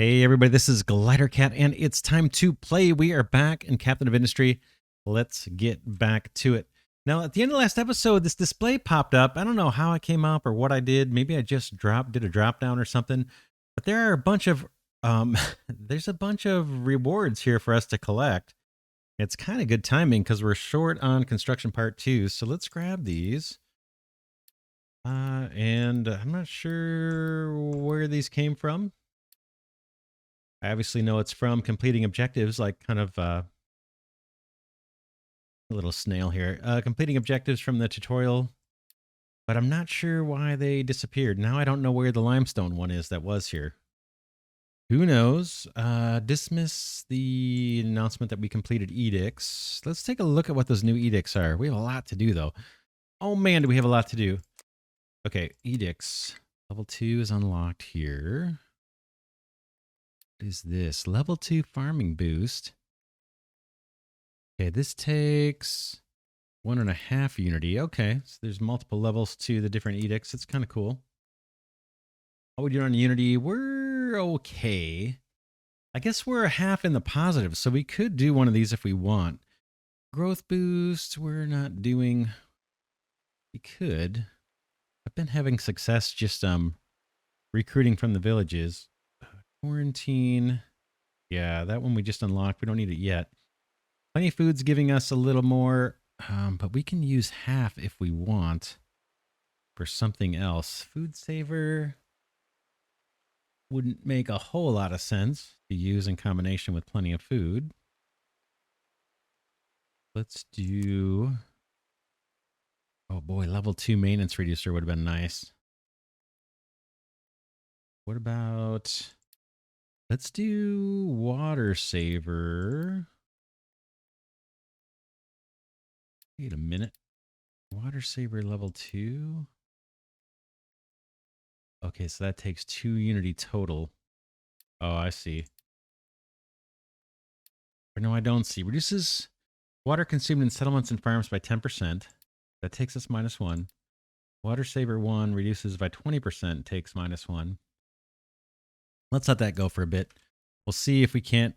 Hey everybody, this is Glidercat and it's time to play. We are back in Captain of Industry. Let's get back to it. Now, at the end of the last episode, this display popped up. I don't know how it came up or what I did. Maybe I just did a drop down or something. But there are a bunch of there's a bunch of rewards here for us to collect. It's kind of good timing because we're short on construction part 2. So let's grab these. And I'm not sure where these came from. I obviously know it's from completing objectives, like kind of a little snail here. Completing objectives from the tutorial, but I'm not sure why they disappeared. Now I don't know where the limestone one is that was here. Who knows? Dismiss the announcement that we completed edicts. Let's take a look at what those new edicts are. We have a lot to do, though. Oh, man, do we have a lot to do. Okay, edicts. Level 2 is unlocked here. What is this? Level 2 farming boost. Okay, this takes 1.5 unity. Okay, so there's multiple levels to the different edicts. It's kind of cool. How we doing on unity? We're okay. I guess we're a half in the positive, so we could do one of these if we want. Growth boost, we're not doing. We could. I've been having success just recruiting from the villages. Quarantine. Yeah, that one we just unlocked. We don't need it yet. Plenty of food's giving us a little more, but we can use half if we want for something else. Food saver wouldn't make a whole lot of sense to use in combination with plenty of food. Let's do, oh boy, level 2 maintenance reducer would have been nice. What about, let's do water saver. Wait a minute. Water saver level 2. Okay, so that takes 2 unity total. Oh, I see. Or no, I don't see. Reduces water consumed in settlements and farms by 10%. That takes us -1. Water saver 1 reduces by 20%, takes -1. Let's let that go for a bit. We'll see if we can't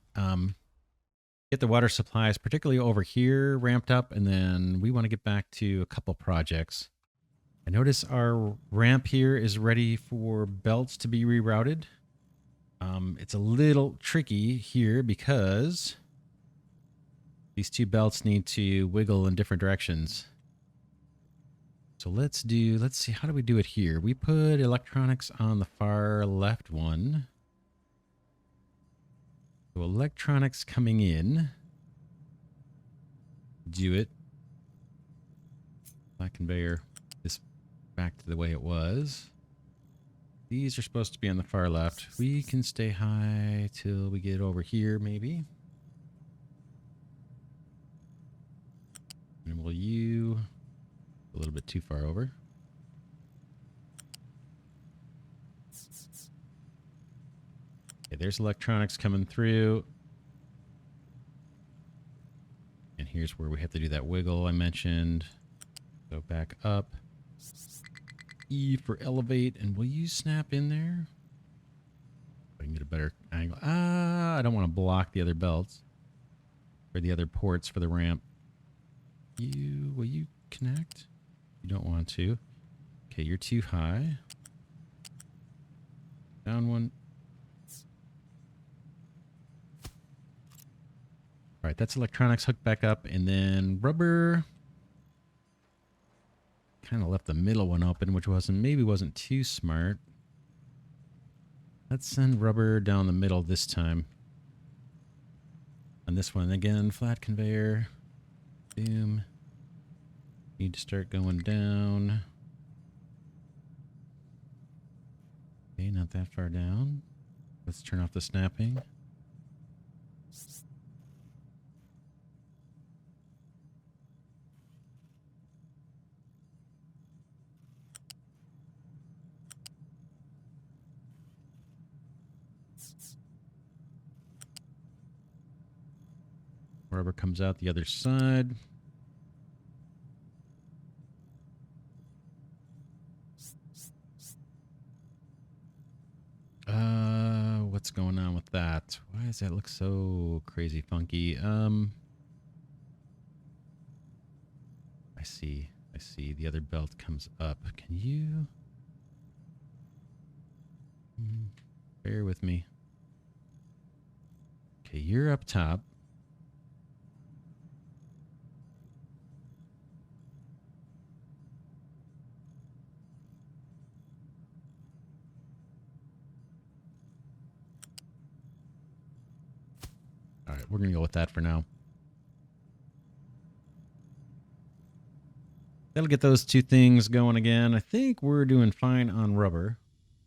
get the water supplies, particularly over here, ramped up, and then we want to get back to a couple projects. I notice our ramp here is ready for belts to be rerouted. It's a little tricky here because these 2 belts need to wiggle in different directions. So let's see, how do we do it here? We put electronics on the far left one. So electronics coming in. Do it. Black conveyor. This back to the way it was. These are supposed to be on the far left. We can stay high till we get over here, maybe. And will you a little bit too far over? Okay, there's electronics coming through. And here's where we have to do that wiggle I mentioned. Go back up. E for elevate, and will you snap in there? I can get a better angle. I don't want to block the other belts or the other ports for the ramp. Will you connect? You don't want to. Okay, you're too high. Down one. All right, that's electronics hooked back up, and then rubber. Kind of left the middle one open, which maybe wasn't too smart. Let's send rubber down the middle this time. On this one again, flat conveyor. Boom. Need to start going down. Okay, not that far down. Let's turn off the snapping. Rubber comes out the other side. what's going on with that. Why does that look so crazy funky? I see. I see. The other belt comes up. Can you... bear with me. Okay, you're up top. All right, we're going to go with that for now. That'll get those two things going again. I think we're doing fine on rubber.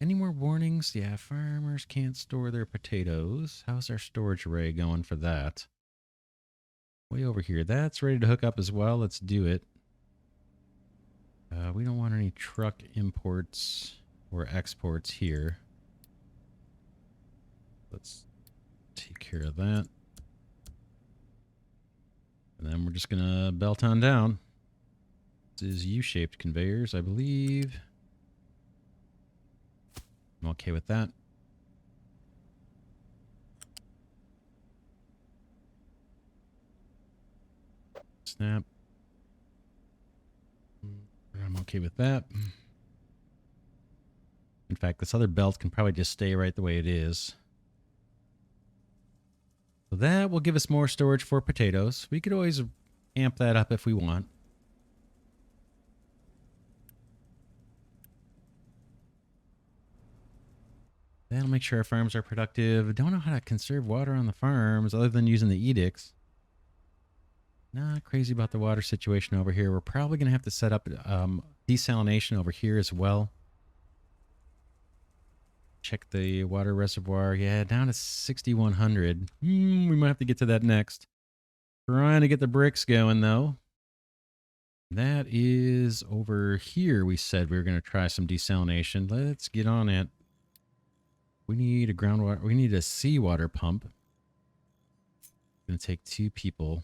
Any more warnings? Yeah, farmers can't store their potatoes. How's our storage array going for that? Way over here. That's ready to hook up as well. Let's do it. We don't want any truck imports or exports here. Let's take care of that. And then we're just going to belt on down. This is U-shaped conveyors, I believe. I'm okay with that. Snap. I'm okay with that. In fact, this other belt can probably just stay right the way it is. So that will give us more storage for potatoes. We could always amp that up if we want. That'll make sure our farms are productive. Don't know how to conserve water on the farms other than using the edicts. Not crazy about the water situation over here. We're probably going to have to set up desalination over here as well. Check the water reservoir. Yeah, down to 6,100. We might have to get to that next. Trying to get the bricks going, though. That is over here. We said we were going to try some desalination. Let's get on it. We need a groundwater. We need a seawater pump. It's going to take 2 people.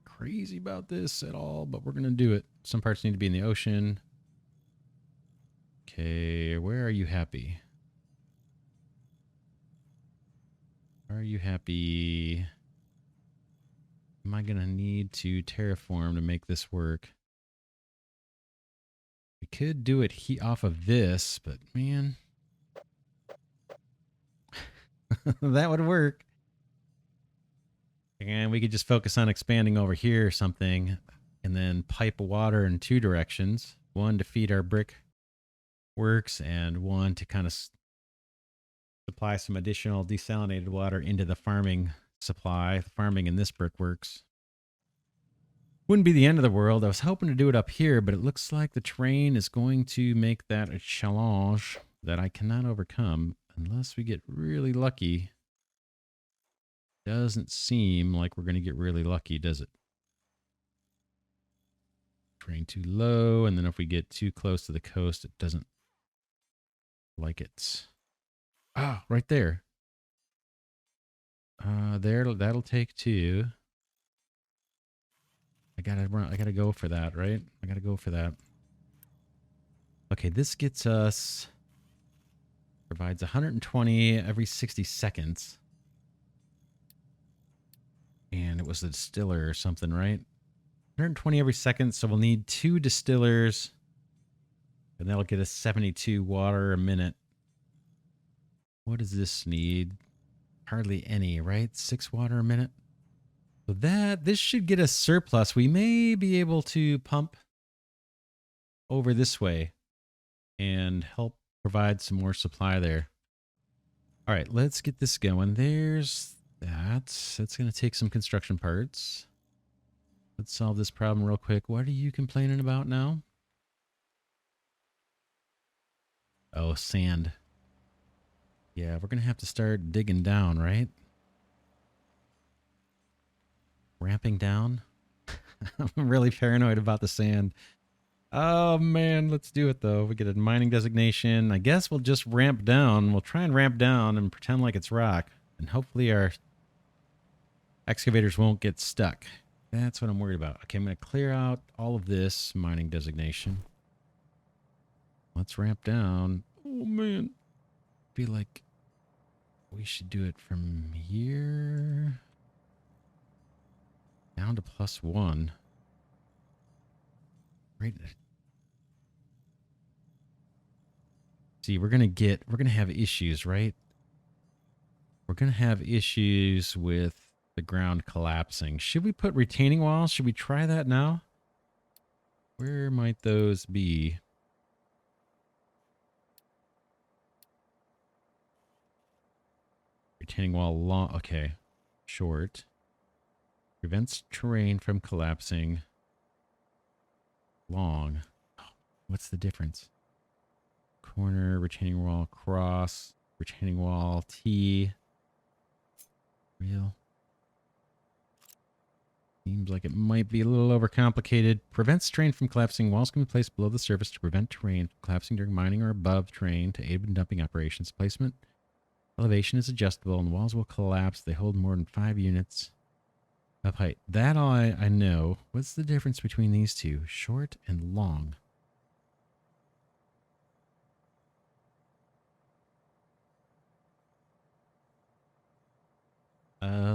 Crazy about this at all, but we're going to do it. Some parts need to be in the ocean. Okay, where are you happy? Are you happy? Am I going to need to terraform to make this work? We could do it off of this, but man, that would work. And we could just focus on expanding over here or something and then pipe water in 2 directions. One to feed our brick works and one to kind of supply some additional desalinated water into the farming supply. Farming in this brickworks. Wouldn't be the end of the world. I was hoping to do it up here, but it looks like the terrain is going to make that a challenge that I cannot overcome unless we get really lucky. Doesn't seem like we're going to get really lucky, does it? Terrain too low, and then if we get too close to the coast, it doesn't like it. Ah, right there. That'll take 2. I gotta go for that, right? I gotta go for that. Okay, this gets us, provides 120 every 60 seconds. And it was a distiller or something, right? 120 every second, so we'll need 2 distillers. And that'll get us 72 water a minute. What does this need? Hardly any, right? 6 water a minute. So this should get us surplus. We may be able to pump over this way and help provide some more supply there. All right, let's get this going. There's that. That's going to take some construction parts. Let's solve this problem real quick. What are you complaining about now? Oh, sand. Yeah, we're going to have to start digging down, right? Ramping down. I'm really paranoid about the sand. Oh man, let's do it though. We get a mining designation. I guess we'll just ramp down. We'll try and ramp down and pretend like it's rock. And hopefully our excavators won't get stuck. That's what I'm worried about. Okay, I'm going to clear out all of this mining designation. Let's ramp down. Oh man. Feel like we should do it from here down to +1. Right. See, we're gonna have issues, right? We're gonna have issues with the ground collapsing. Should we put retaining walls? Should we try that now? Where might those be? Retaining wall long. Okay. Short. Prevents terrain from collapsing. Long. Oh, what's the difference? Corner, retaining wall, cross, retaining wall, T. Real. Seems like it might be a little overcomplicated. Prevents terrain from collapsing. Walls can be placed below the surface to prevent terrain from collapsing during mining or above terrain to aid in dumping operations. Placement elevation is adjustable and walls will collapse. They hold more than 5 units of height. That all I know. What's the difference between these two? Short and long.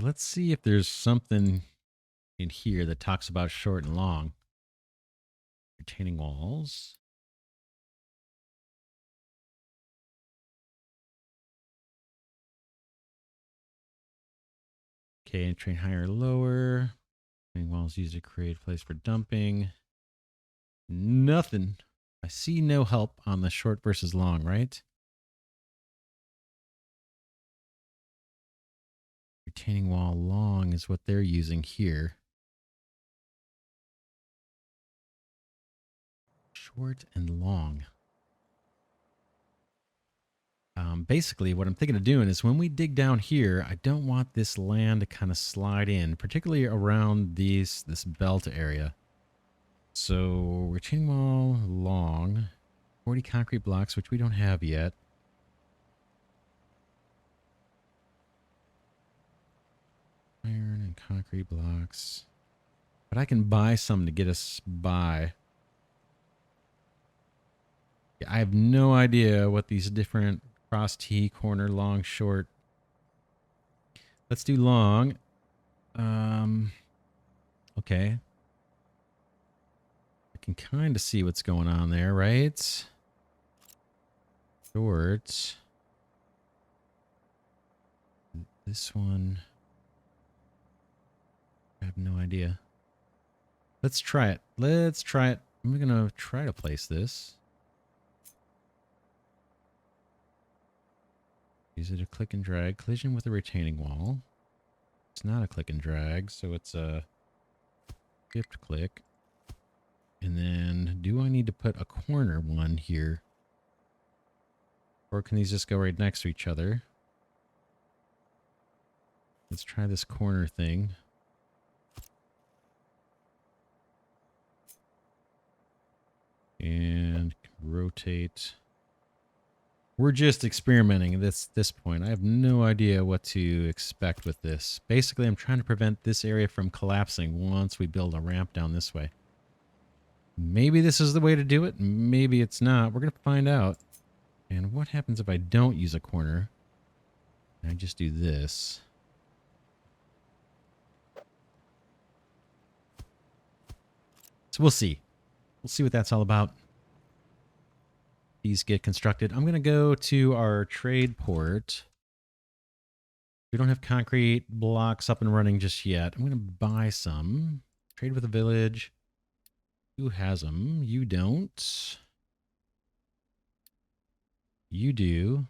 Let's see if there's something in here that talks about short and long. Retaining walls. Okay, and train higher or lower. Retaining walls used to create a place for dumping. Nothing. I see no help on the short versus long, right? Retaining wall long is what they're using here. Short and long. Basically, what I'm thinking of doing is when we dig down here, I don't want this land to kind of slide in, particularly around this belt area. So retaining wall long, 40 concrete blocks, which we don't have yet. Iron and concrete blocks. But I can buy some to get us by. I have no idea what these different cross T, corner, long, short. Let's do long. Okay. I can kind of see what's going on there, right? Short. This one. I have no idea. Let's try it. Let's try it. I'm going to try to place this. Is it a click and drag? Collision with a retaining wall. It's not a click and drag, so it's a shift click. And then, do I need to put a corner one here? Or can these just go right next to each other? Let's try this corner thing. And rotate. We're just experimenting at this point. I have no idea what to expect with this. Basically, I'm trying to prevent this area from collapsing once we build a ramp down this way. Maybe this is the way to do it. Maybe it's not. We're going to find out. And what happens if I don't use a corner? I just do this. So we'll see. We'll see what that's all about. These get constructed. I'm going to go to our trade port. We don't have concrete blocks up and running just yet. I'm going to buy some. Trade with a village. Who has them? You don't. You do.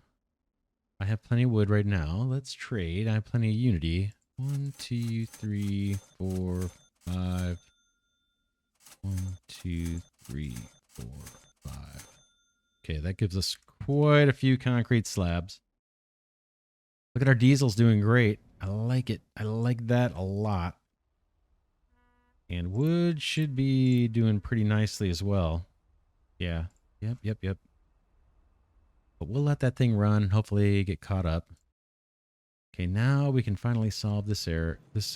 I have plenty of wood right now. Let's trade. I have plenty of unity. 1, 2, 3, 4, 5. 1, 2, 3, 4, 5. Okay, that gives us quite a few concrete slabs. Look at our diesel's doing great. I like it. I like that a lot. And wood should be doing pretty nicely as well. Yeah. Yep. But we'll let that thing run. Hopefully get caught up. Okay, now we can finally solve this error. This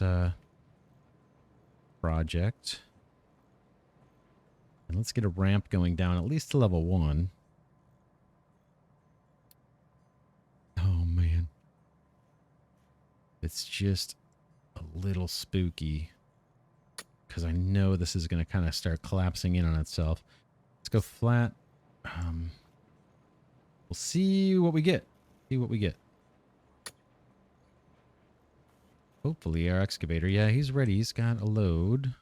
project. And let's get a ramp going down at least to level 1. It's just a little spooky because I know this is going to kind of start collapsing in on itself. Let's go flat. We'll see what we get. See what we get. Hopefully our excavator. Yeah, he's ready. He's got a load.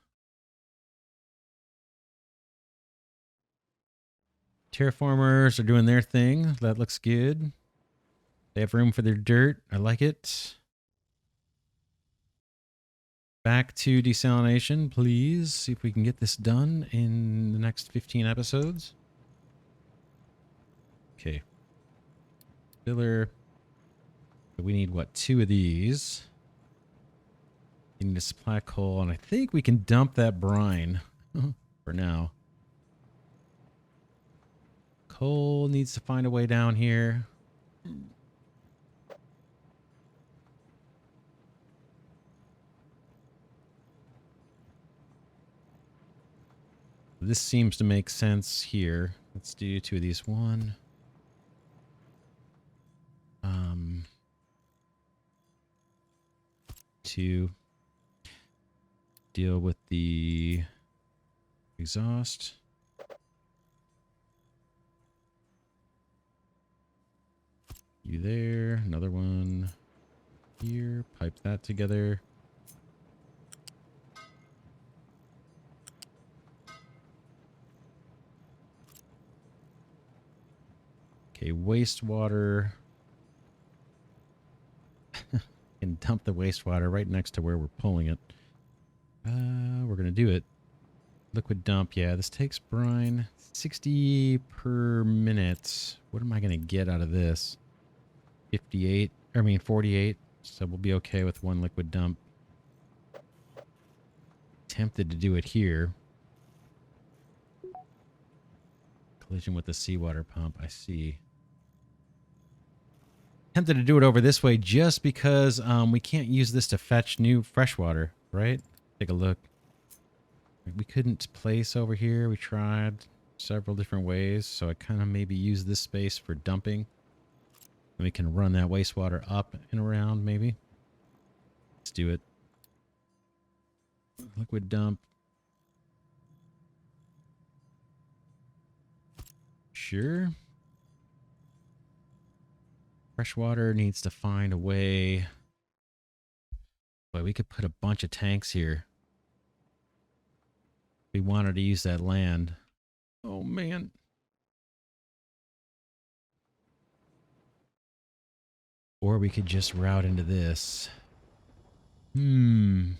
Terraformers are doing their thing. That looks good. They have room for their dirt. I like it. Back to desalination, please. See if we can get this done in the next 15 episodes. Okay. Filler. We need, what, 2 of these. We need to supply coal, and I think we can dump that brine for now. Coal needs to find a way down here. This seems to make sense here. Let's do 2 of these. 1. 2. Deal with the exhaust. You there. Another one here. Pipe that together. Okay, wastewater. And dump the wastewater right next to where we're pulling it. We're going to do it. Liquid dump. Yeah, this takes brine. 60 per minute. What am I going to get out of this? 48. So we'll be okay with 1 liquid dump. Tempted to do it here. Collision with the seawater pump. I see. Tempted to do it over this way just because we can't use this to fetch new fresh water, right? Take a look. We couldn't place over here. We tried several different ways, so I kind of maybe use this space for dumping. And we can run that wastewater up and around, maybe. Let's do it. Liquid dump. Sure. Freshwater needs to find a way. Boy, we could put a bunch of tanks here. We wanted to use that land. Oh, man. Or we could just route into this. Getting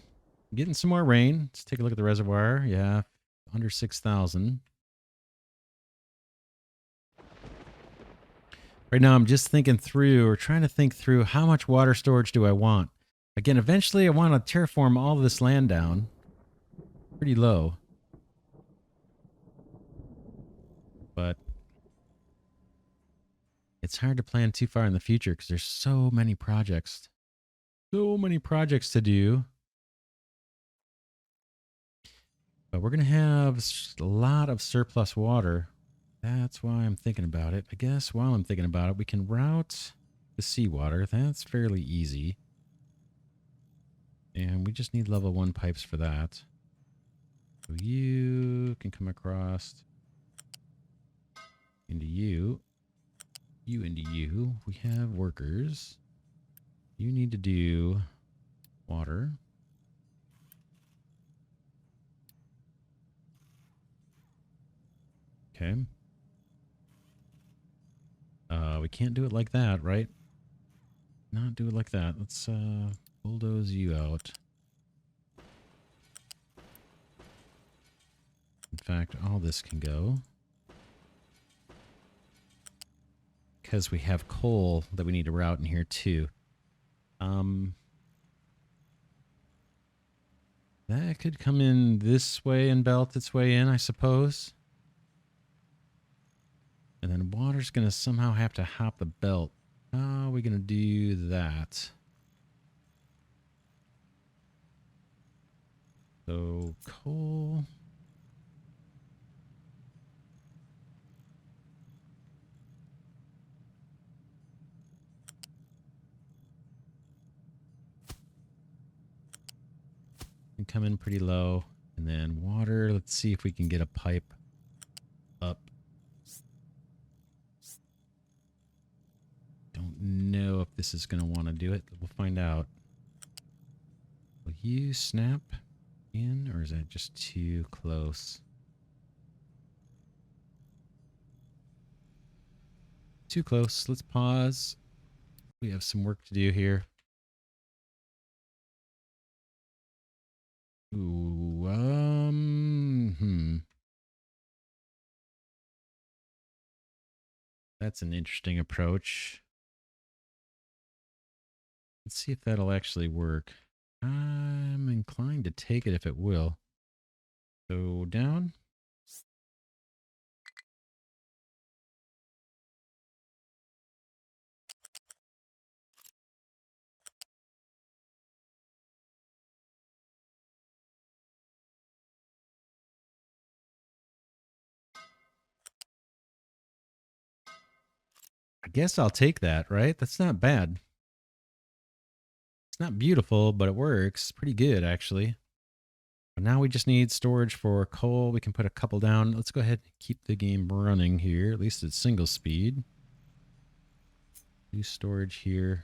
some more rain. Let's take a look at the reservoir. Yeah, under 6,000. Right now, I'm just thinking through, or trying to think through, how much water storage do I want? Again, eventually I want to terraform all of this land down. Pretty low. But it's hard to plan too far in the future because there's so many projects. So many projects to do. But we're going to have a lot of surplus water. That's why I'm thinking about it. I guess while I'm thinking about it, we can route the seawater. That's fairly easy. And we just need level 1 pipes for that. So you can come across into you. You into you. We have workers. You need to do water. Okay. We can't do it like that, right? Not do it like that. Let's bulldoze you out. In fact, all this can go. Because we have coal that we need to route in here too. That could come in this way and belt its way in, I suppose. And then water's going to somehow have to hop the belt. How are we going to do that? So, coal. come in pretty low. And then water, let's see if we can get a pipe up. Don't know if this is going to want to do it. We'll find out. Will you snap in, or is that just too close? Too close. Let's pause. We have some work to do here. Ooh, That's an interesting approach. Let's see if that'll actually work. I'm inclined to take it if it will. So down. I guess I'll take that, right? That's not bad. It's not beautiful, but it works pretty good, actually. But now we just need storage for coal. We can put a couple down. Let's go ahead and keep the game running here. At least it's single speed. Do storage here.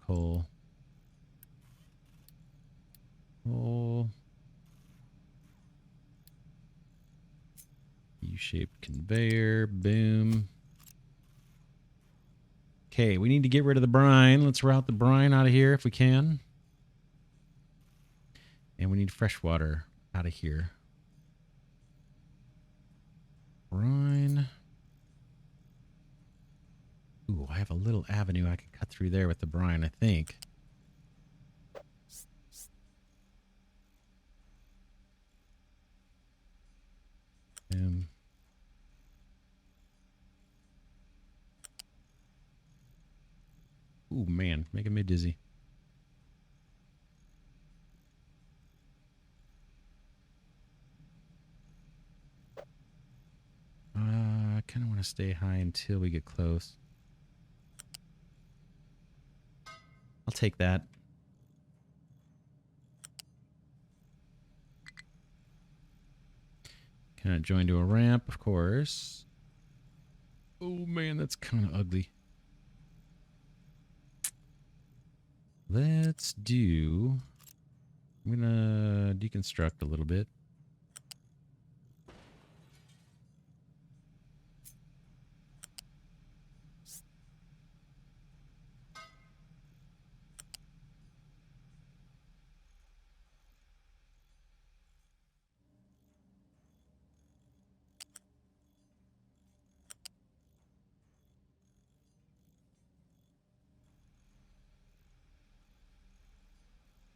Coal. Coal. U-shaped conveyor. Boom. Okay, we need to get rid of the brine. Let's route the brine out of here if we can. And we need fresh water out of here. Brine. Ooh, I have a little avenue I can cut through there with the brine, I think. Ooh, man, making me dizzy. I kind of want to stay high until we get close. I'll take that. Kind of join to a ramp, of course. Oh, man, that's kind of ugly. Let's do... I'm going to deconstruct a little bit.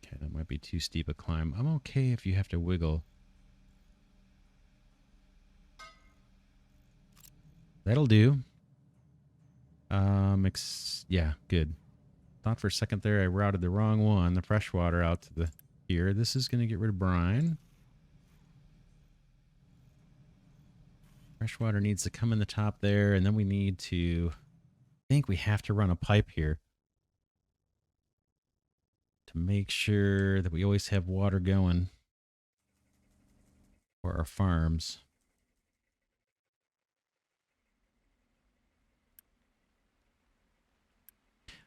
Okay, that might be too steep a climb. I'm okay if you have to wiggle. That'll do. Yeah, good. Thought for a second there I routed the wrong one, the fresh water out to the here. This is going to get rid of brine. Fresh water needs to come in the top there, and then we need to... I think we have to run a pipe here to make sure that we always have water going for our farms.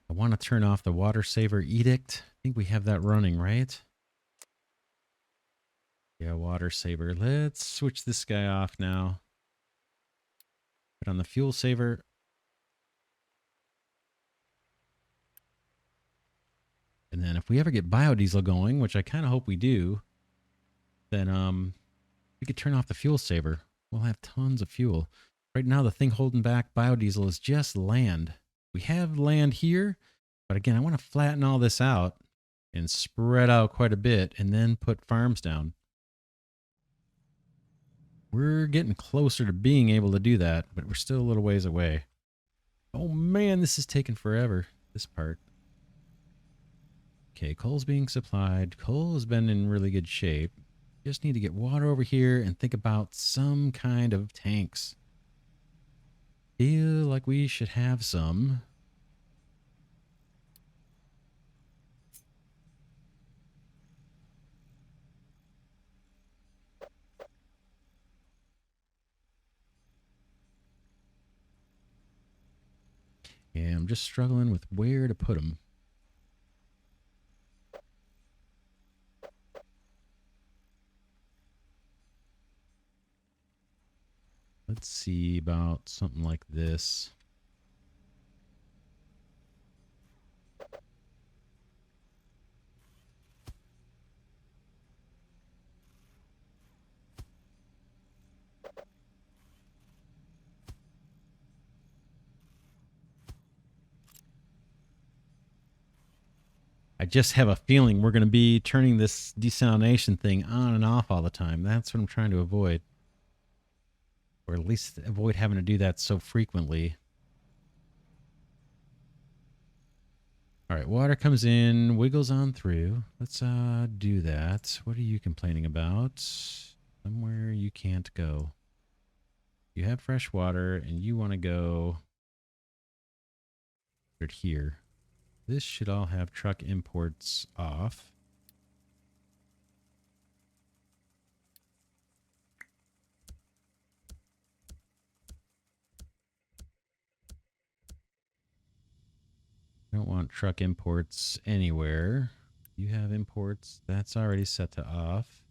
I want to turn off the water saver edict. I think we have that running, right? Yeah, water saver. Let's switch this guy off now. Put on the fuel saver. And then if we ever get biodiesel going, which I kind of hope we do, then we could turn off the fuel saver. We'll have tons of fuel. Right now, the thing holding back biodiesel is just land. We have land here, but again, I want to flatten all this out and spread out quite a bit and then put farms down. We're getting closer to being able to do that, but we're still a little ways away. Oh man, this is taking forever, this part. Okay, coal's being supplied. Coal has been in really good shape. Just need to get water over here and think about some kind of tanks. Feel like we should have some. Yeah, I'm just struggling with where to put them. Let's see about something like this. I just have a feeling we're going to be turning this desalination thing on and off all the time. That's what I'm trying to avoid. Or at least avoid having to do that so frequently. All right, water comes in, wiggles on through. Let's do that. What are you complaining about? Somewhere you can't go. You have fresh water and you want to go right here. This should all have truck imports off. I don't want truck imports anywhere. You have imports. That's already set to off.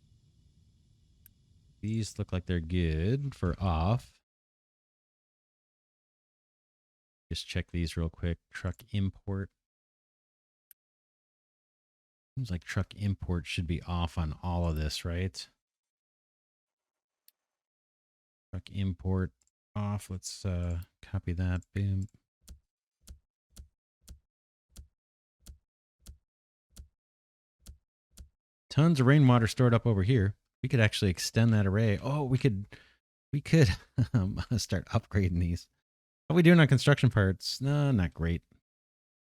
These look like they're good for off. Just check these real quick. Truck import. Seems like truck import should be off on all of this, right? Truck import off. Let's copy that. Boom. Tons of rainwater stored up over here. We could actually extend that array. Oh, we could start upgrading these. How are we doing on construction parts? No, not great.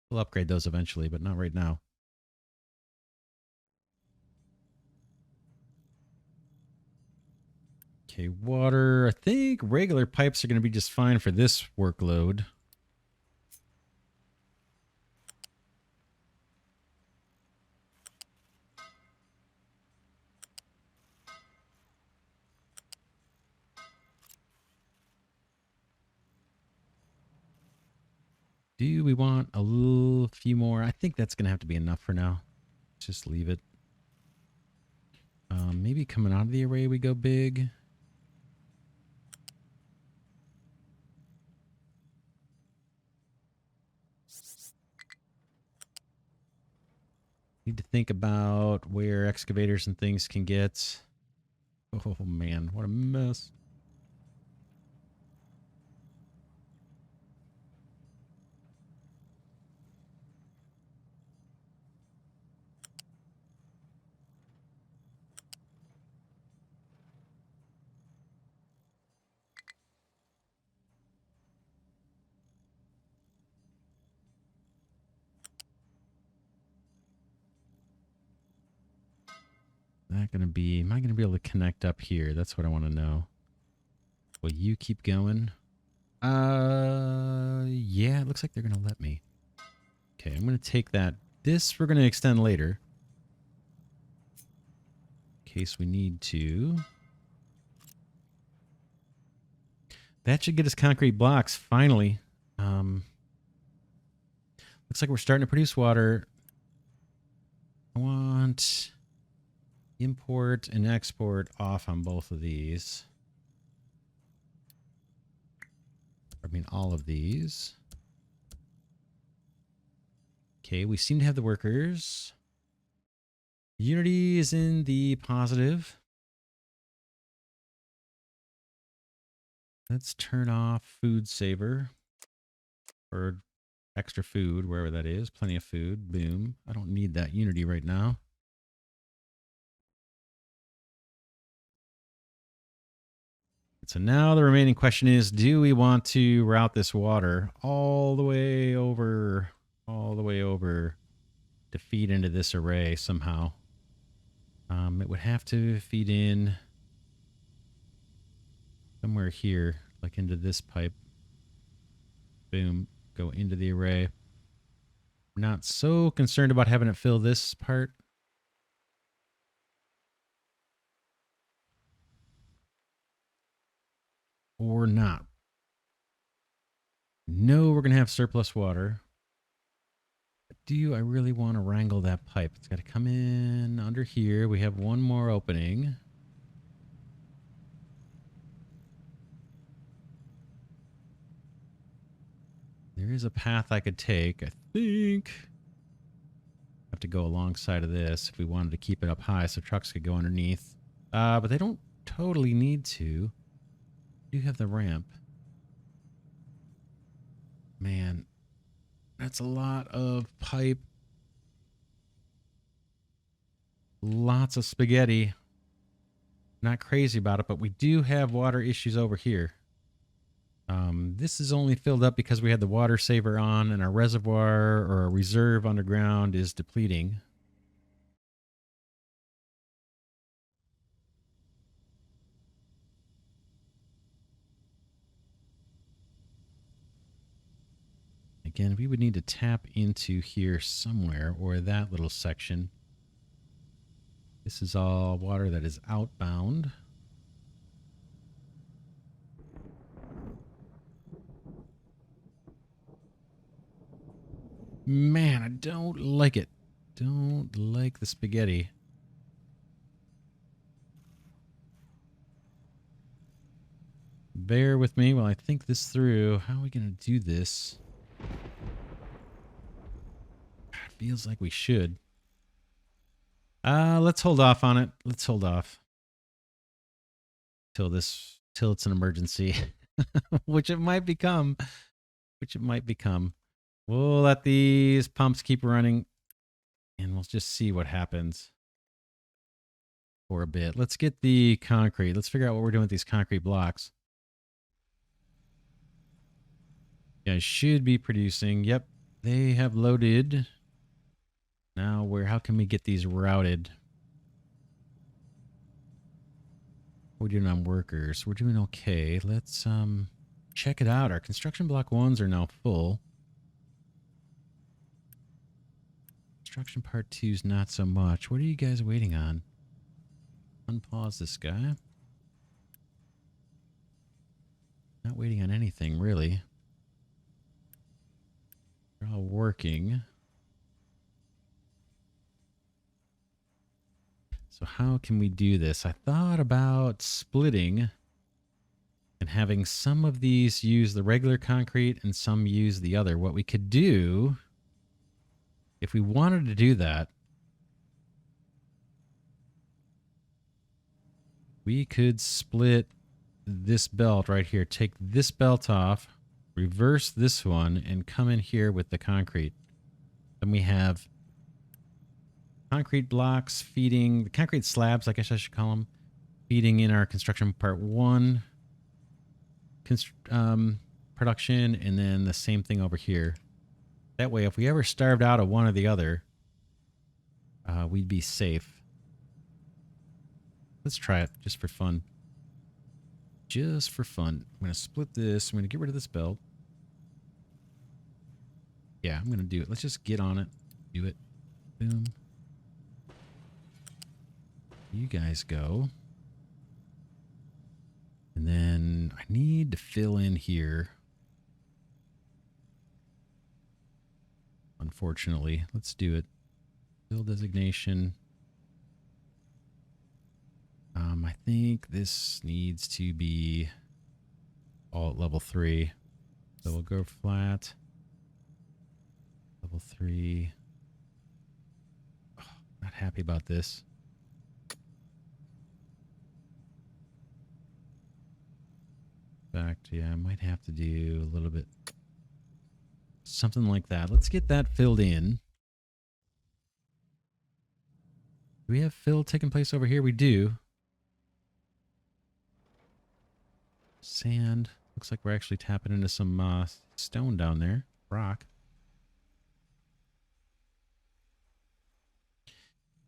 We'll upgrade those eventually, but not right now. Okay, water. I think regular pipes are going to be just fine for this workload. Do we want a little few more? I think that's going to have to be enough for now. Just leave it. Maybe coming out of the array we go big. Need to think about where excavators and things can get. Oh man, what a mess. Am I going to be able to connect up here? That's what I want to know. Will you keep going? Yeah, it looks like they're going to let me. Okay, I'm going to take that. This we're going to extend later. In case we need to. That should get us concrete blocks, finally. Looks like we're starting to produce water. I want import and export off on both of these. I mean, all of these. Okay, we seem to have the workers. Unity is in the positive. Let's turn off food saver. Or extra food, wherever that is. Plenty of food. Boom. I don't need that Unity right now. So now the remaining question is, do we want to route this water all the way over to feed into this array somehow? It would have to feed in somewhere here, like into this pipe. Boom, go into the array. I'm not so concerned about having it fill this part. Or not. No, we're going to have surplus water. But do I really want to wrangle that pipe? It's got to come in under here. We have one more opening. There is a path I could take, I think. Have to go alongside of this if we wanted to keep it up high so trucks could go underneath. But they don't totally need to. You have the ramp. Man, that's a lot of pipe. Lots of spaghetti. Not crazy about it, but we do have water issues over here. This is only filled up because we had the water saver on and our reservoir or our reserve underground is depleting. Again, we would need to tap into here somewhere or that little section. This is all water that is outbound. Man, I don't like it. Don't like the spaghetti. Bear with me while I think this through. How are we going to do this? Feels like we should. Let's hold off on it. Let's hold off. Till it's an emergency. Which it might become. We'll let these pumps keep running. And we'll just see what happens. For a bit. Let's get the concrete. Let's figure out what we're doing with these concrete blocks. Yeah, should be producing. Yep. They have loaded. Now how can we get these routed? We're doing on workers. We're doing okay. Let's check it out. Our construction block 1s are now full. Construction part 2's not so much. What are you guys waiting on? Unpause this guy. Not waiting on anything, really. They're all working. So how can we do this? I thought about splitting and having some of these use the regular concrete and some use the other. What we could do, if we wanted to do that, we could split this belt right here. Take this belt off, reverse this one, and come in here with the concrete. Then we have concrete blocks feeding, the concrete slabs, I guess I should call them, feeding in our construction part 1 production, and then the same thing over here. That way, if we ever starved out of one or the other, we'd be safe. Let's try it just for fun. Just for fun. I'm going to split this. I'm going to get rid of this belt. Yeah, I'm going to do it. Let's just get on it. Do it. Boom. You guys go. And then I need to fill in here. Unfortunately. Let's do it. Fill designation. I think this needs to be all at level 3. So we'll go flat. Level 3. Oh, not happy about this. In fact, yeah, I might have to do a little bit. Something like that. Let's get that filled in. Do we have fill taking place over here? We do. sand. Looks like we're actually tapping into some stone down there. Rock.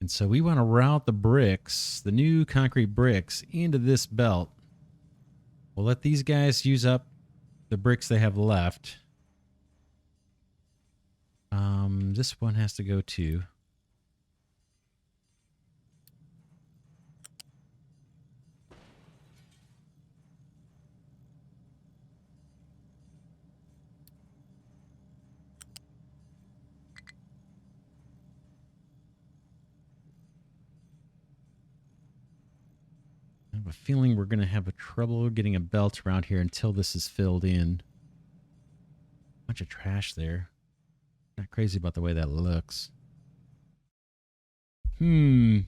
And so we want to route the bricks, the new concrete bricks, into this belt. We'll let these guys use up the bricks they have left. This one has to go too. I have a feeling we're going to have a trouble getting a belt around here until this is filled in. Bunch of trash there. Not crazy about the way that looks. Okay,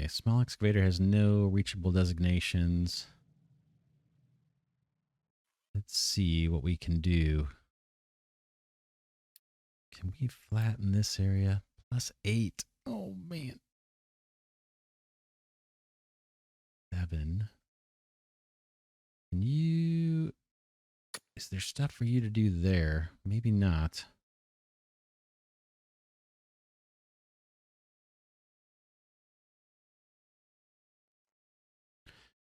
small excavator has no reachable designations. Let's see what we can do. Can we flatten this area? +8. Oh, man. 7. Can you... Is there stuff for you to do there? Maybe not.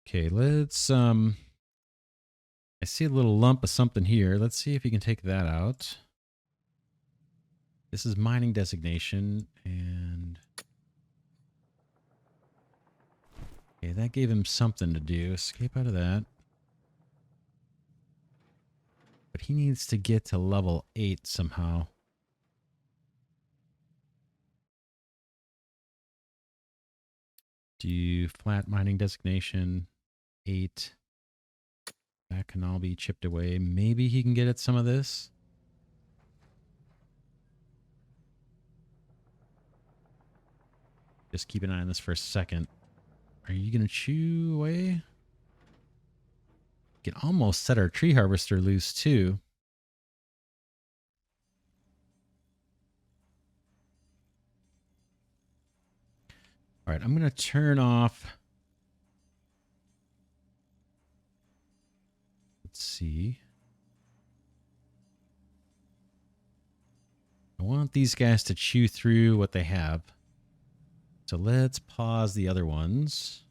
Okay, let's... I see a little lump of something here. Let's see if you can take that out. This is mining designation, and... Okay, that gave him something to do. Escape out of that. But he needs to get to level 8 somehow. Do flat mining designation 8. That can all be chipped away. Maybe he can get at some of this. Just keep an eye on this for a second. Are you going to chew away? We can almost set our tree harvester loose too. All right, I'm going to turn off. Let's see. I want these guys to chew through what they have. So let's pause the other ones.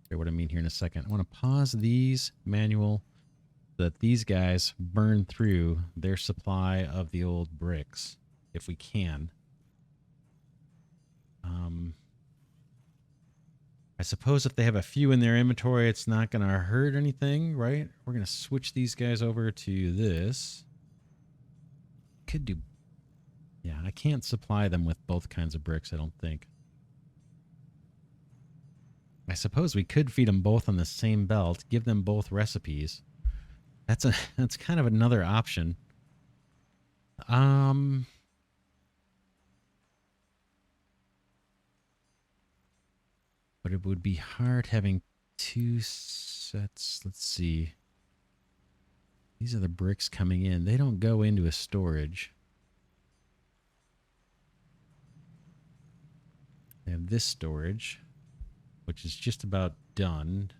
Hear what I mean here in a second. I want to pause these manual so that these guys burn through their supply of the old bricks, if we can. I suppose if they have a few in their inventory, it's not going to hurt anything, right? We're going to switch these guys over to this. Could do... Yeah, I can't supply them with both kinds of bricks, I don't think. I suppose we could feed them both on the same belt, give them both recipes. That's kind of another option. But it would be hard having 2 sets. Let's see. These are the bricks coming in. They don't go into a storage. They have this storage, which is just about done.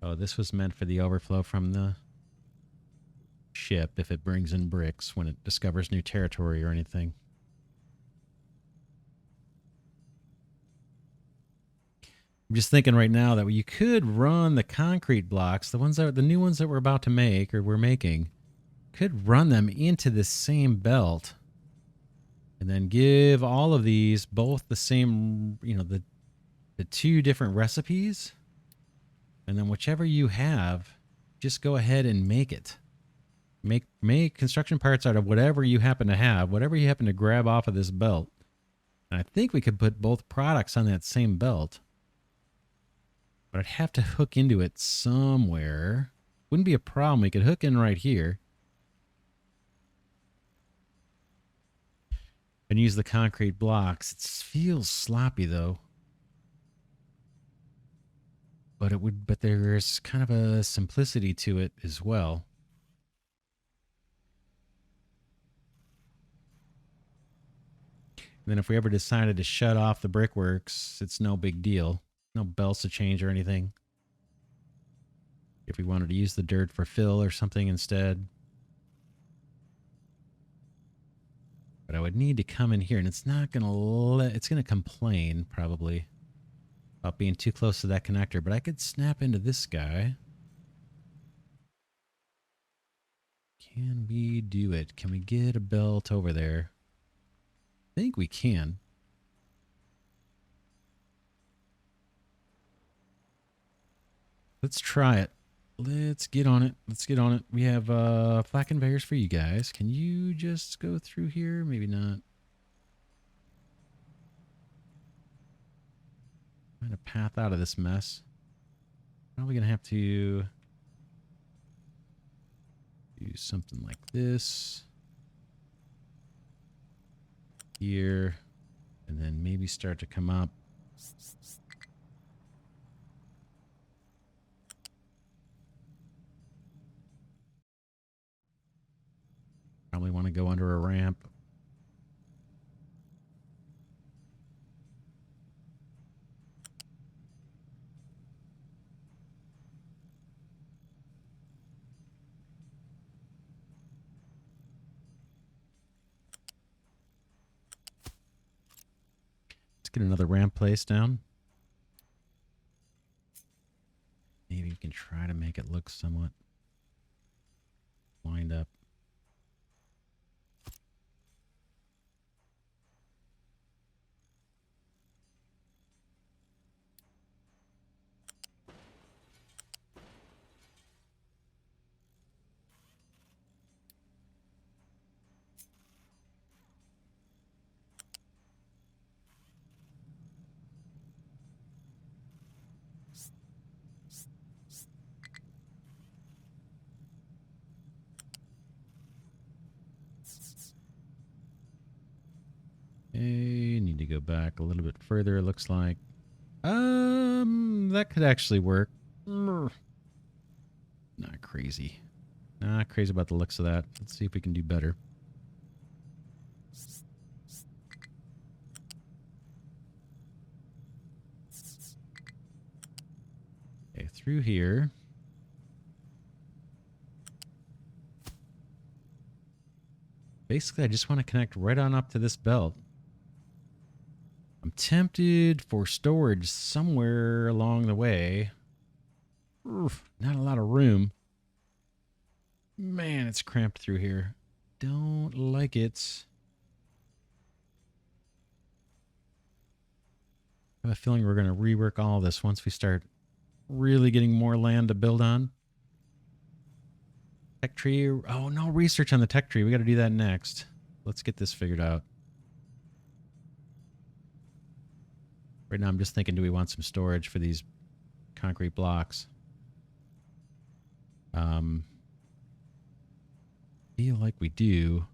Oh, this was meant for the overflow from the ship if it brings in bricks when it discovers new territory or anything. I'm just thinking right now that you could run the concrete blocks, the new ones that we're about to make or we're making, could run them into this same belt and then give all of these both the same, you know, the 2 different recipes. And then whichever you have, just go ahead and make it. Make construction parts out of whatever you happen to have, whatever you happen to grab off of this belt. And I think we could put both products on that same belt. But I'd have to hook into it somewhere. Wouldn't be a problem. We could hook in right here. And use the concrete blocks. It feels sloppy though. But there's kind of a simplicity to it as well. And then if we ever decided to shut off the brickworks, it's no big deal. No bells to change or anything. If we wanted to use the dirt for fill or something instead. But I would need to come in here, and it's not going to it's going to complain probably about being too close to that connector, but I could snap into this guy. Can we do it? Can we get a belt over there? I think we can. Let's try it. Let's get on it. Let's get on it. We have flat conveyors for you guys. Can you just go through here? Maybe not. Find a path out of this mess. Probably gonna have to do something like this here, and then maybe start to come up. Probably want to go under a ramp. Let's get another ramp place down. Maybe we can try to make it look somewhat lined up. Okay, need to go back a little bit further, it looks like. That could actually work. Not crazy. Not crazy about the looks of that. Let's see if we can do better. Okay, through here. Basically, I just want to connect right on up to this belt. I'm tempted for storage somewhere along the way. Oof, not a lot of room. Man, it's cramped through here. Don't like it. I have a feeling we're going to rework all of this once we start really getting more land to build on. Tech tree. Oh, no research on the tech tree. We got to do that next. Let's get this figured out. Right now, I'm just thinking, do we want some storage for these concrete blocks? Feel like we do.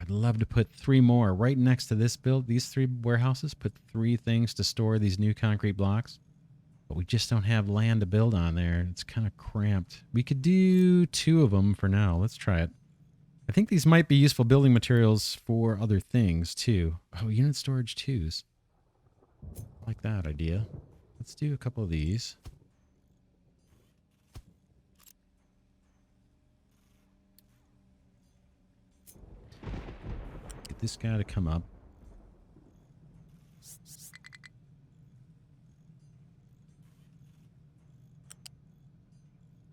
I'd love to put 3 more right next to this build. These 3 warehouses, put 3 things to store these new concrete blocks. But we just don't have land to build on there. It's kind of cramped. We could do 2 of them for now. Let's try it. I think these might be useful building materials for other things, too. Oh, unit storage 2s. I like that idea. Let's do a couple of these. Get this guy to come up.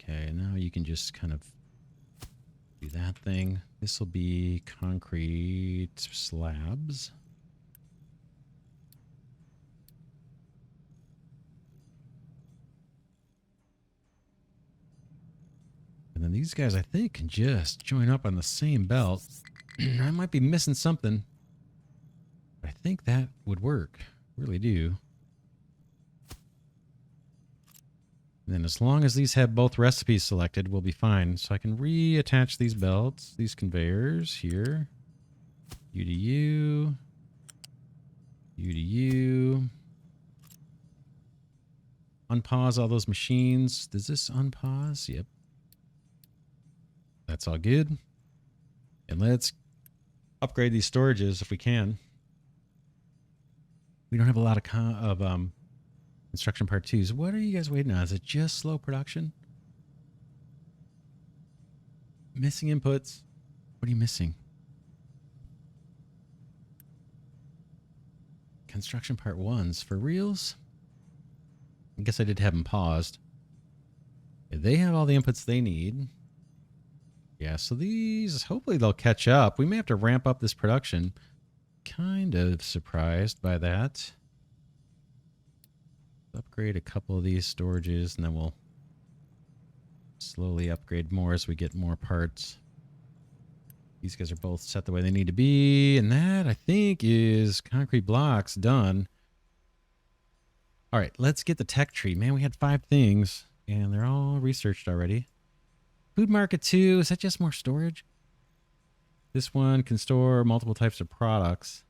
Okay, now you can just kind of do that thing. This will be concrete slabs. And then these guys, I think, can just join up on the same belt. I might be missing something. But I think that would work. Really do. And then as long as these have both recipes selected, we'll be fine. So I can reattach these belts, these conveyors here. You to you. You to you. Unpause all those machines. Does this unpause? Yep. That's all good. And let's upgrade these storages if we can. We don't have a lot of construction part twos. What are you guys waiting on? Is it just slow production? Missing inputs. What are you missing? Construction part ones for reals? I guess I did have them paused. They have all the inputs they need. Yeah, so these, hopefully they'll catch up. We may have to ramp up this production. Kind of surprised by that. Upgrade a couple of these storages, and then we'll slowly upgrade more as we get more parts. These guys are both set the way they need to be, and that, I think, is concrete blocks done. All right, let's get the tech tree. Man, we had 5 things, and they're all researched already. Food market 2, is that just more storage? This one can store multiple types of products.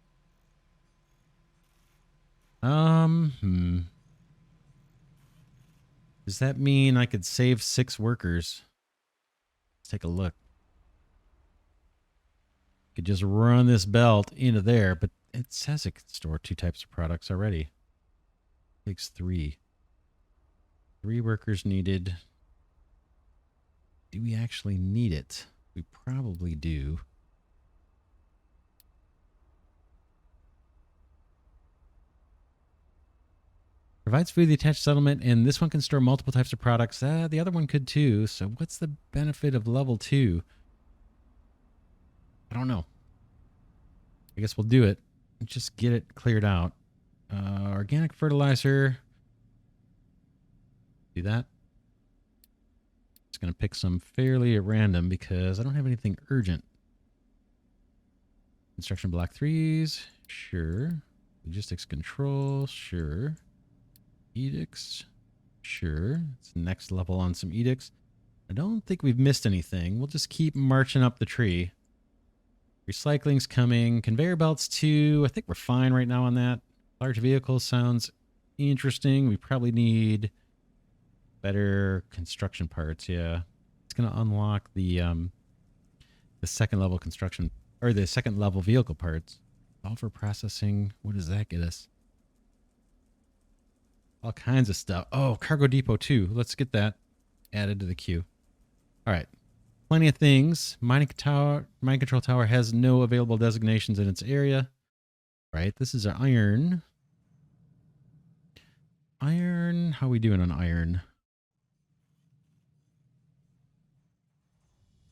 Does that mean I could save 6 workers? Let's take a look. Could just run this belt into there, but it says it can store 2 types of products already. Takes 3. 3 workers needed. Do we actually need it? We probably do. Provides food to the attached settlement, and this one can store multiple types of products. The other one could too. So what's the benefit of level 2? I don't know. I guess we'll do it. Just get it cleared out. Organic fertilizer. Do that. Just going to pick some fairly at random because I don't have anything urgent. Construction block 3s. Sure. Logistics control. Sure. Edicts. Sure. It's next level on some edicts. I don't think we've missed anything. We'll just keep marching up the tree. Recycling's coming. Conveyor belts too. I think we're fine right now on that. Large vehicles sounds interesting. We probably need better construction parts. Yeah. It's going to unlock the second level construction, or the second level vehicle parts. Sulfur processing. What does that get us? All kinds of stuff. Oh, cargo depot too. Let's get that added to the queue. All right. Plenty of things. Mining control tower has no available designations in its area. Right. This is our iron. Iron. How are we doing on iron?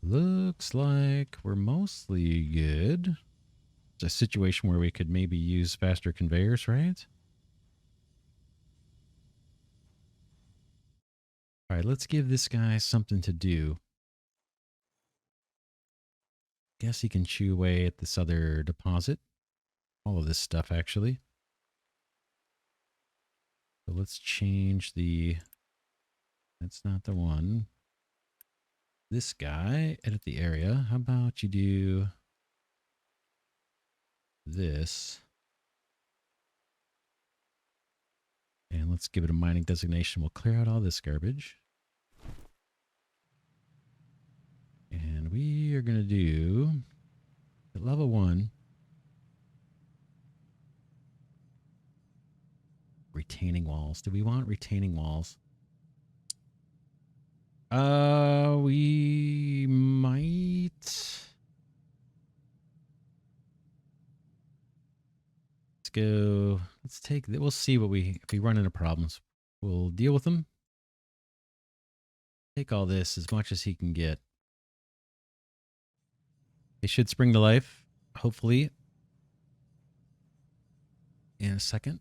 Looks like we're mostly good. It's a situation where we could maybe use faster conveyors, right? All right, let's give this guy something to do. Guess he can chew away at this other deposit. All of this stuff, actually. So let's change the... That's not the one. This guy, edit the area. How about you do this? And let's give it a mining designation. We'll clear out all this garbage. And we are going to do at level 1 retaining walls. Do we want retaining walls? We might. Let's go. Let's take. We'll see what if we run into problems. We'll deal with them. Take all this as much as he can get. They should spring to life, hopefully, in a second.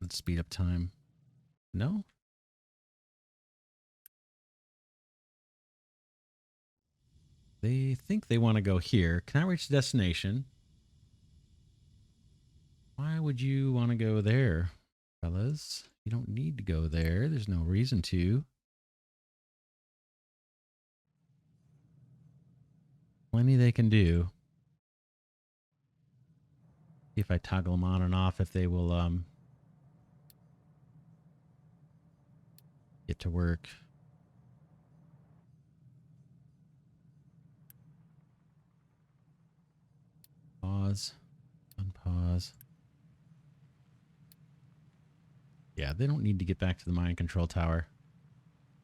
Let's speed up time. No? They think they want to go here. Cannot reach the destination. Why would you want to go there, fellas? You don't need to go there. There's no reason to. Plenty they can do. See if I toggle them on and off, if they will get to work. Pause. Unpause. Yeah, they don't need to get back to the mind control tower.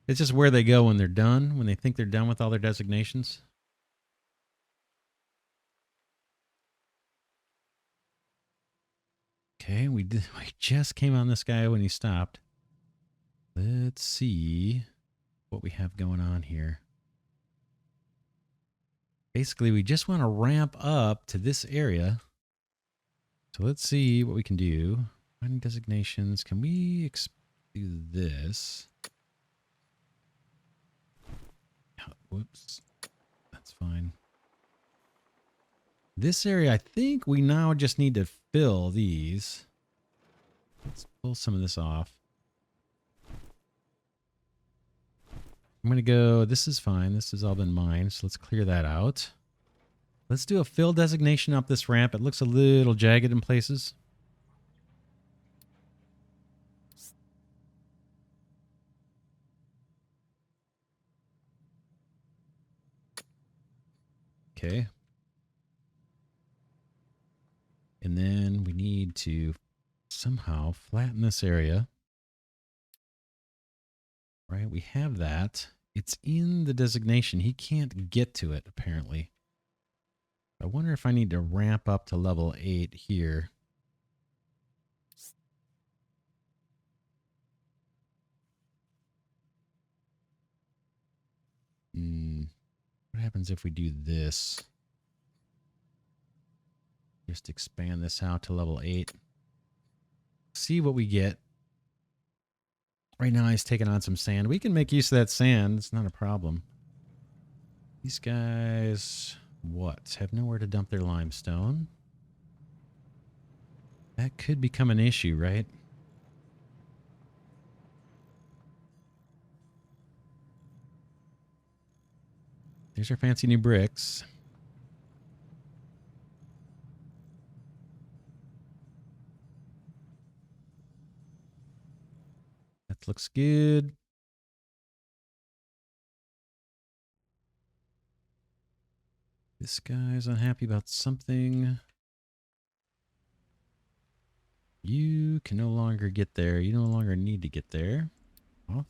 It's just where they go when they're done, when they think they're done with all their designations. Okay, we just came on this guy when he stopped. Let's see what we have going on here. Basically, we just want to ramp up to this area. So let's see what we can do. Finding designations. Can we do this? Whoops. That's fine. This area, I think we now just need to fill these. Let's pull some of this off. I'm going to go, this is fine. This has all been mined, so let's clear that out. Let's do a fill designation up this ramp. It looks a little jagged in places. Okay. And then we need to somehow flatten this area. Right, we have that. It's in the designation. He can't get to it, apparently. I wonder if I need to ramp up to level 8 here. What happens if we do this? Just expand this out to level 8. See what we get. Right now he's taking on some sand. We can make use of that sand. It's not a problem. These guys, what? Have nowhere to dump their limestone. That could become an issue, right? There's our fancy new bricks. That looks good. This guy's unhappy about something. You can no longer get there. You no longer need to get there. Off.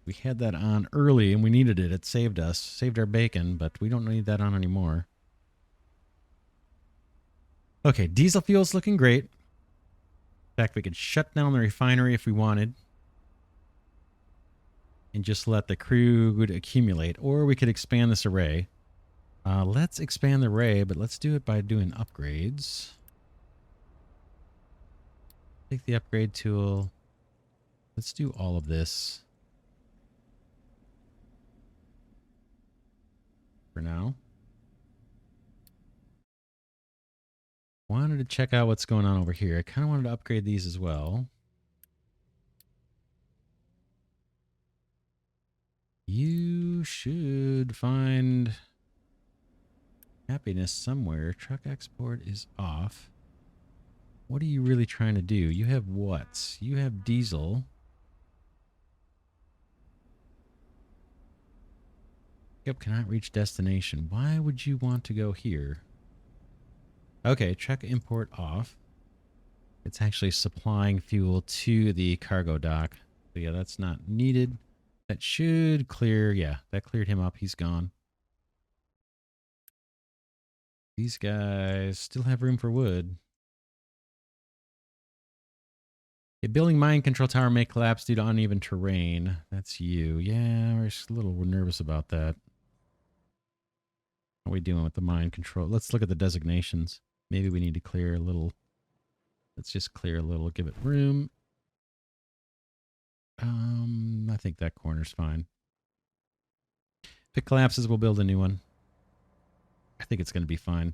We had that on early and we needed it. It saved us. Saved our bacon, but we don't need that on anymore. Okay, diesel fuel's looking great. In fact, we could shut down the refinery if we wanted. And just let the crude accumulate. Or we could expand this array. Let's expand the array, but let's do it by doing upgrades. Take the upgrade tool. Let's do all of this. For now. Wanted to check out what's going on over here. I kind of wanted to upgrade these as well. You should find happiness somewhere. Truck export is off. What are you really trying to do? You have what? You have diesel. Yep, cannot reach destination. Why would you want to go here? Okay, truck import off. It's actually supplying fuel to the cargo dock. So yeah, that's not needed. That should clear. Yeah, that cleared him up. He's gone. These guys still have room for wood. A building mine control tower may collapse due to uneven terrain. That's you. Yeah, we're just a little nervous about that. How are we doing with the mine control? Let's look at the designations. Maybe we need to clear a little. Let's just clear a little, give it room. I think that corner's fine. If it collapses, we'll build a new one. I think it's going to be fine.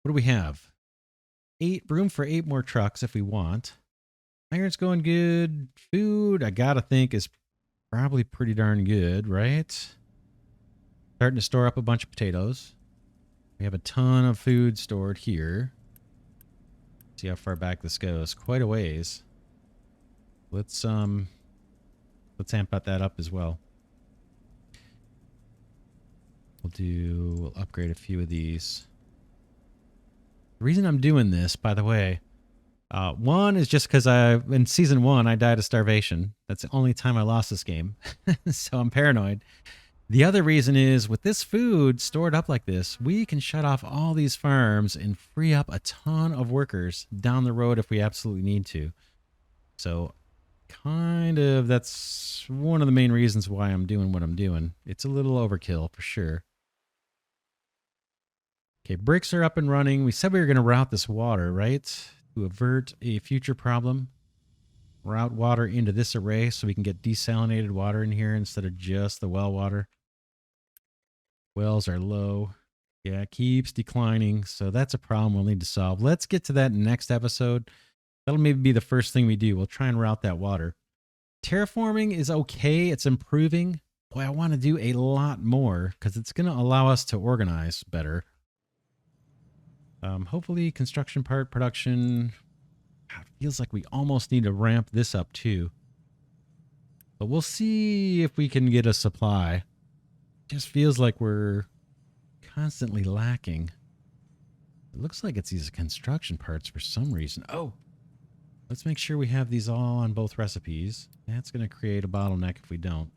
What do we have? 8 room for 8 more trucks if we want. Iron's going good. Food, I gotta think, is probably pretty darn good, right? Starting to store up a bunch of potatoes. We have a ton of food stored here. See how far back this goes. Quite a ways. Let's amp that up as well. We'll upgrade a few of these. The reason I'm doing this, by the way, one is just because in season 1, I died of starvation. That's the only time I lost this game. So I'm paranoid. The other reason is with this food stored up like this, we can shut off all these farms and free up a ton of workers down the road if we absolutely need to. So that's one of the main reasons why I'm doing what I'm doing. It's a little overkill for sure. Okay, bricks are up and running. We said we were going to route this water, right? To avert a future problem. Route water into this array so we can get desalinated water in here instead of just the well water. Wells are low. Yeah, it keeps declining. So that's a problem we'll need to solve. Let's get to that next episode. That'll maybe be the first thing we do. We'll try and route that water. Terraforming is okay. It's improving. Boy, I want to do a lot more because it's going to allow us to organize better. Hopefully construction part production. God, feels like we almost need to ramp this up too. But we'll see if we can get a supply. Just feels like we're constantly lacking. It looks like it's these construction parts for some reason. Oh, let's make sure we have these all on both recipes. That's going to create a bottleneck if we don't.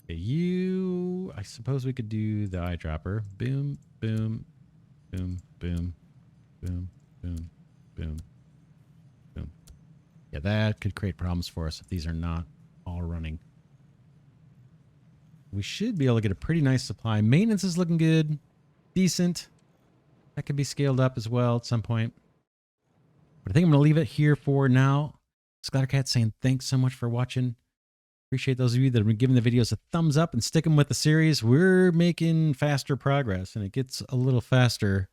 Okay, I suppose we could do the eyedropper. Boom, boom, boom, boom, boom, boom, boom, boom. Yeah, that could create problems for us if these are not all running. We should be able to get a pretty nice supply. Maintenance is looking good. Decent. That could be scaled up as well at some point. But I think I'm going to leave it here for now. Glidercat saying thanks so much for watching. Appreciate those of you that have been giving the videos a thumbs up and sticking with the series. We're making faster progress, and it gets a little faster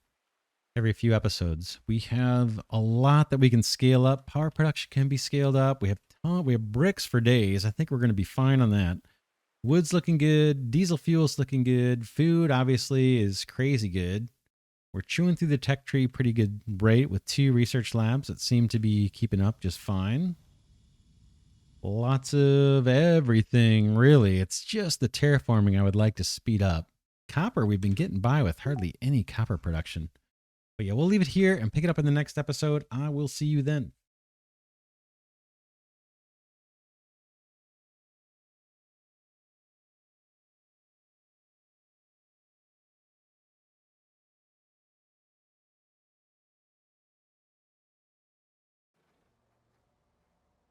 every few episodes. We have a lot that we can scale up. Power production can be scaled up. We have bricks for days. I think we're going to be fine on that. Wood's looking good. Diesel fuel's looking good. Food, obviously, is crazy good. We're chewing through the tech tree pretty good rate with 2 research labs that seem to be keeping up just fine. Lots of everything, really. It's just the terraforming I would like to speed up. Copper, we've been getting by with hardly any copper production. But yeah, we'll leave it here and pick it up in the next episode. I will see you then.